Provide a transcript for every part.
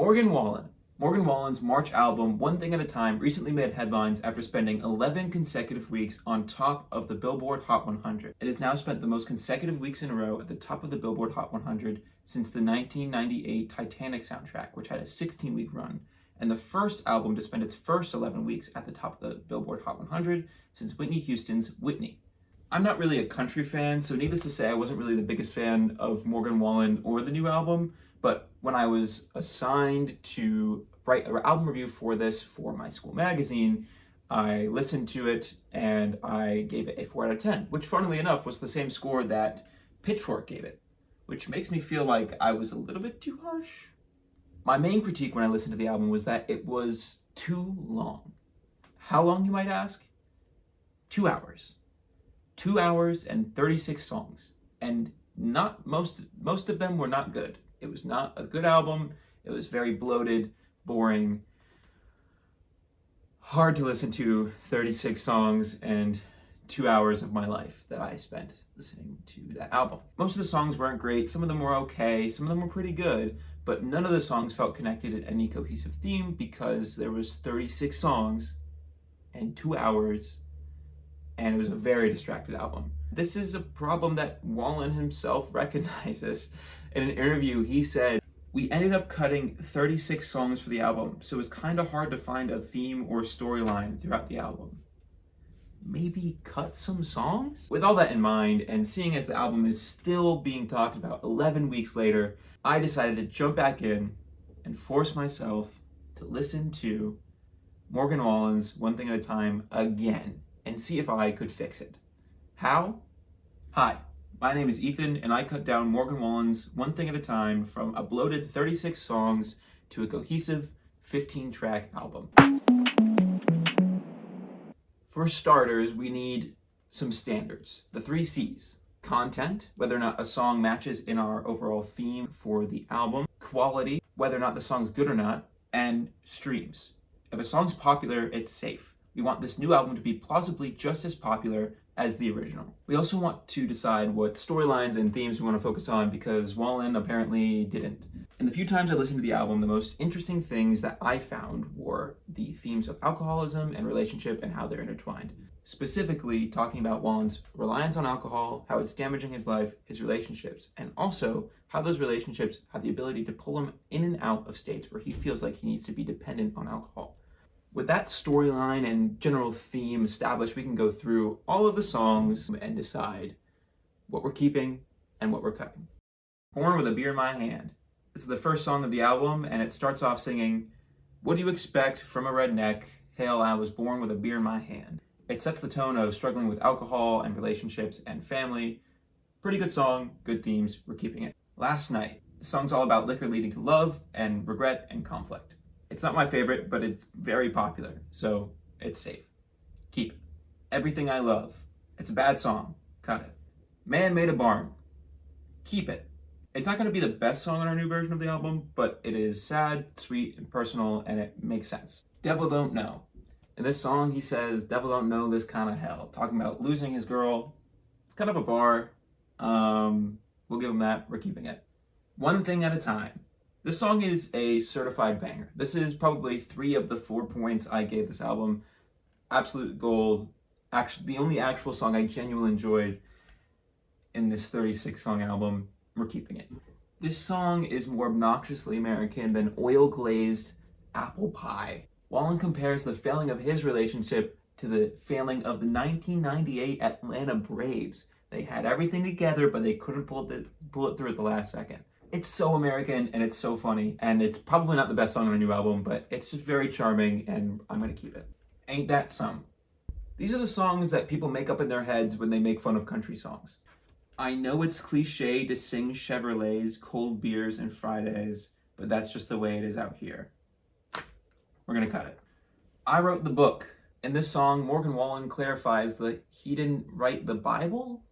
Morgan Wallen. Morgan Wallen's March album, One Thing at a Time, recently made headlines after spending 11 consecutive weeks on top of the Billboard Hot 100. It has now spent the most consecutive weeks in a row at the top of the Billboard Hot 100 since the 1998 Titanic soundtrack, which had a 16-week run, and the first album to spend its first 11 weeks at the top of the Billboard Hot 100 since Whitney Houston's Whitney. I'm not really a country fan, so needless to say, I wasn't really the biggest fan of Morgan Wallen or the new album, but when I was assigned to write an album review for this for my school magazine, I listened to it and I gave it a 4 out of 10, which funnily enough was the same score that Pitchfork gave it, which makes me feel like I was a little bit too harsh. My main critique when I listened to the album was that it was too long. How long, you might ask? 2 hours. 2 hours and 36 songs, and not most of them were not good. It was not a good album. It was very bloated, boring, hard to listen to, 36 songs and 2 hours of my life that I spent listening to that album. Most of the songs weren't great. Some of them were okay. Some of them were pretty good, but none of the songs felt connected in any cohesive theme because there was 36 songs and 2 hours, and it was a very distracted album. This is a problem that Wallen himself recognizes. In an interview, he said, "We ended up cutting 36 songs for the album, so it was kind of hard to find a theme or storyline throughout the album." Maybe cut some songs? With all that in mind, and seeing as the album is still being talked about 11 weeks later, I decided to jump back in and force myself to listen to Morgan Wallen's One Thing at a Time again and see if I could fix it. How? Hi, my name is Ethan, and I cut down Morgan Wallen's One Thing at a Time from a bloated 36 songs to a cohesive 15-track album. For starters, we need some standards. The 3 C's. Content, whether or not a song matches in our overall theme for the album. Quality, whether or not the song's good or not. And streams. If a song's popular, it's safe. We want this new album to be plausibly just as popular as the original. We also want to decide what storylines and themes we want to focus on because Wallen apparently didn't. In the few times I listened to the album, the most interesting things that I found were the themes of alcoholism and relationship and how they're intertwined. Specifically, talking about Wallen's reliance on alcohol, how it's damaging his life, his relationships, and also how those relationships have the ability to pull him in and out of states where he feels like he needs to be dependent on alcohol. With that storyline and general theme established, we can go through all of the songs and decide what we're keeping and what we're cutting. Born with a Beer in My Hand. This is the first song of the album, and it starts off singing, "What do you expect from a redneck? Hail, I was born with a beer in my hand." It sets the tone of struggling with alcohol and relationships and family. Pretty good song, good themes, we're keeping it. Last Night. The song's all about liquor leading to love and regret and conflict. It's not my favorite, but it's very popular, so it's safe. Keep it. Everything I Love. It's a bad song. Cut it. Man Made a Barn. Keep it. It's not going to be the best song on our new version of the album, but it is sad, sweet, and personal, and it makes sense. Devil Don't Know. In this song, he says, "Devil don't know this kind of hell," talking about losing his girl. It's kind of a bar. We'll give him that. We're keeping it. One Thing at a Time. This song is a certified banger. This is probably 3 of the 4 points I gave this album. Absolute gold. Actually, the only actual song I genuinely enjoyed in this 36-song album. We're keeping it. This song is more obnoxiously American than oil-glazed apple pie. Wallen compares the failing of his relationship to the failing of the 1998 Atlanta Braves. They had everything together, but they couldn't pull it through at the last second. It's so American, and it's so funny, and it's probably not the best song on a new album, but it's just very charming, and I'm gonna keep it. Ain't That Some. These are the songs that people make up in their heads when they make fun of country songs. I know it's cliche to sing Chevrolets, cold beers, and Fridays, but that's just the way it is out here. We're gonna cut it. I Wrote the Book. In this song, Morgan Wallen clarifies that he didn't write the Bible.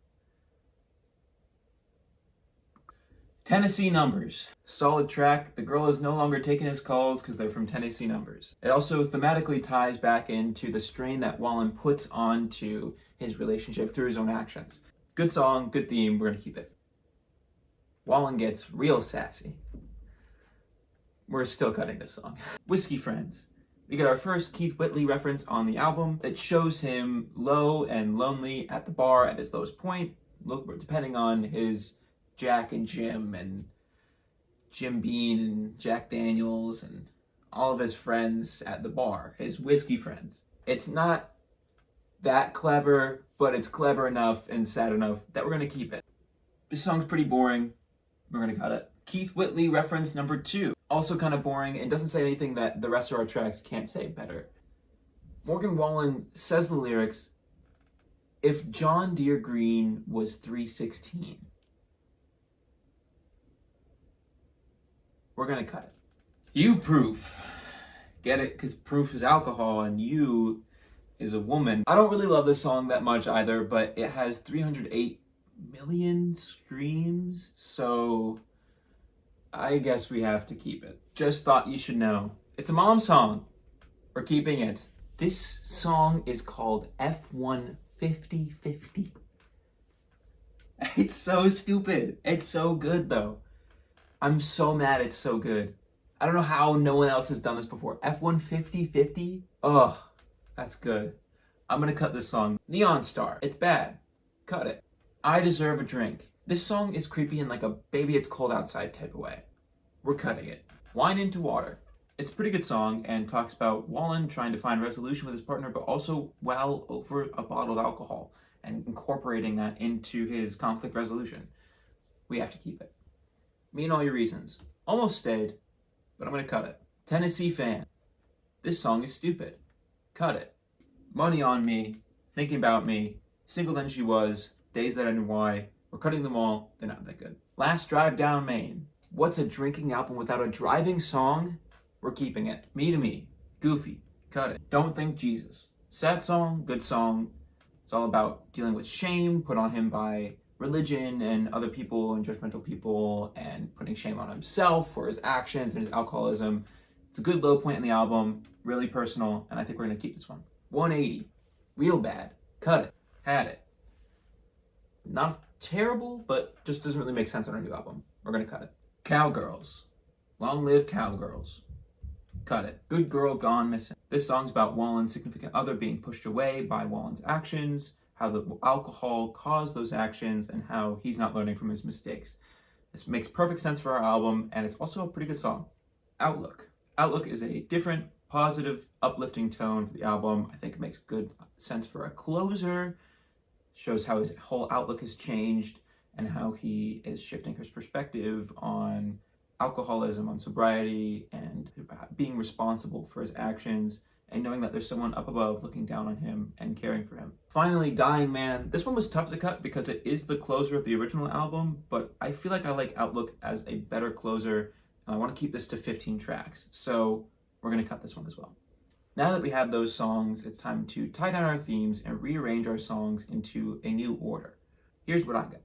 Tennessee Numbers. Solid track. The girl is no longer taking his calls because they're from Tennessee Numbers. It also thematically ties back into the strain that Wallen puts onto his relationship through his own actions. Good song, good theme, we're gonna keep it. Wallen gets real sassy. We're still cutting this song. Whiskey Friends. We get our first Keith Whitley reference on the album that shows him low and lonely at the bar at his lowest point, depending on his Jack and Jim and Jim Beam and Jack Daniels and all of his friends at the bar, his whiskey friends. It's not that clever, but it's clever enough and sad enough that we're going to keep it. This song's pretty boring. We're going to cut it. Keith Whitley reference number 2. Also kind of boring and doesn't say anything that the rest of our tracks can't say better. Morgan Wallen says the lyrics, "If John Deere Green was 316. We're going to cut it. You proof. Get it? Because proof is alcohol and you is a woman. I don't really love this song that much either, but it has 308 million streams, so I guess we have to keep it. Just thought you should know. It's a mom song. We're keeping it. This song is called F15050. It's so stupid. It's so good though. I'm so mad it's so good. I don't know how no one else has done this before. F15050? Ugh, that's good. I'm gonna cut this song. Neon Star. It's bad. Cut it. I Deserve a Drink. This song is creepy in like a baby it's cold outside type of way. We're cutting it. Wine Into Water. It's a pretty good song and talks about Wallen trying to find resolution with his partner, but also well over a bottle of alcohol and incorporating that into his conflict resolution. We have to keep it. Me and All Your Reasons. Almost stayed, but I'm going to cut it. Tennessee Fan. This song is stupid. Cut it. Money on Me. Thinking About Me. Single Than She Was. Days That I Knew Why. We're cutting them all. They're not that good. Last Drive Down Main. What's a drinking album without a driving song? We're keeping it. Me to Me. Goofy. Cut it. Don't Think Jesus. Sad song. Good song. It's all about dealing with shame put on him by religion and other people and judgmental people and putting shame on himself for his actions and his alcoholism. It's a good low point in the album. Really personal. And I think we're going to keep this one. 180. Real Bad. Cut it. Had it. Not terrible, but just doesn't really make sense on our new album. We're going to cut it. Cowgirls. Long Live Cowgirls. Cut it. Good Girl Gone Missing. This song's about Wallen's significant other being pushed away by Wallen's actions, how the alcohol caused those actions, and how he's not learning from his mistakes. This makes perfect sense for our album, and it's also a pretty good song. Outlook. Outlook is a different, positive, uplifting tone for the album. I think it makes good sense for a closer. Shows how his whole outlook has changed and how he is shifting his perspective on alcoholism, on sobriety, and being responsible for his actions, and knowing that there's someone up above looking down on him and caring for him. Finally, Dying Man. This one was tough to cut because it is the closer of the original album, but I feel like I like Outlook as a better closer, and I want to keep this to 15 tracks, so we're going to cut this one as well. Now that we have those songs, it's time to tie down our themes and rearrange our songs into a new order. Here's what I got.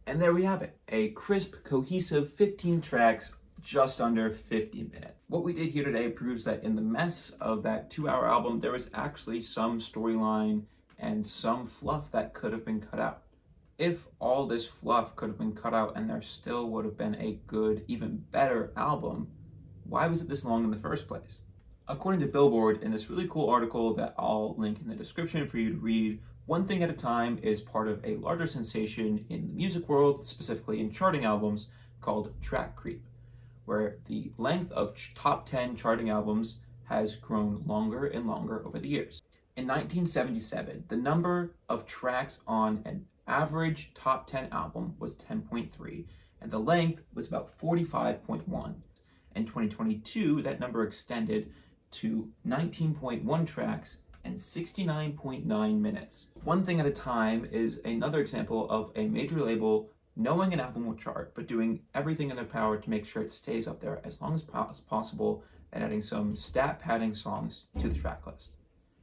And there we have it, a crisp, cohesive 15 tracks, just under 50 minutes. What we did here today proves that in the mess of that 2-hour album, there was actually some storyline and some fluff that could have been cut out. If all this fluff could have been cut out and there still would have been a good, even better album, why was it this long in the first place? According to Billboard, in this really cool article that I'll link in the description for you to read, One Thing at a Time is part of a larger sensation in the music world, specifically in charting albums, called track creep, where the length of top 10 charting albums has grown longer and longer over the years. In 1977, the number of tracks on an average top 10 album was 10.3, and the length was about 45.1. In 2022, that number extended to 19.1 tracks and 69.9 minutes. One Thing at a Time is another example of a major label knowing an album will chart, but doing everything in their power to make sure it stays up there as long as possible and adding some stat padding songs to the track list.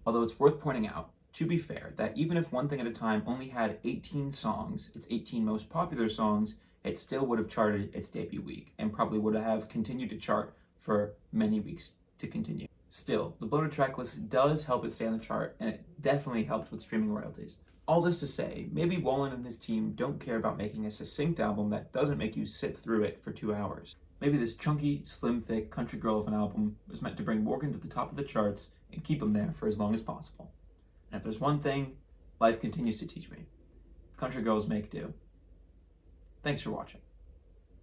Although it's worth pointing out, to be fair, that even if One Thing at a Time only had 18 songs, its 18 most popular songs, it still would have charted its debut week and probably would have continued to chart for many weeks to continue. Still, the bloated track list does help it stay on the chart, and it definitely helps with streaming royalties. All this to say, maybe Wallen and his team don't care about making a succinct album that doesn't make you sit through it for 2 hours. Maybe this chunky, slim, thick country girl of an album was meant to bring Morgan to the top of the charts and keep him there for as long as possible. And if there's one thing life continues to teach me, country girls make do. Thanks for watching.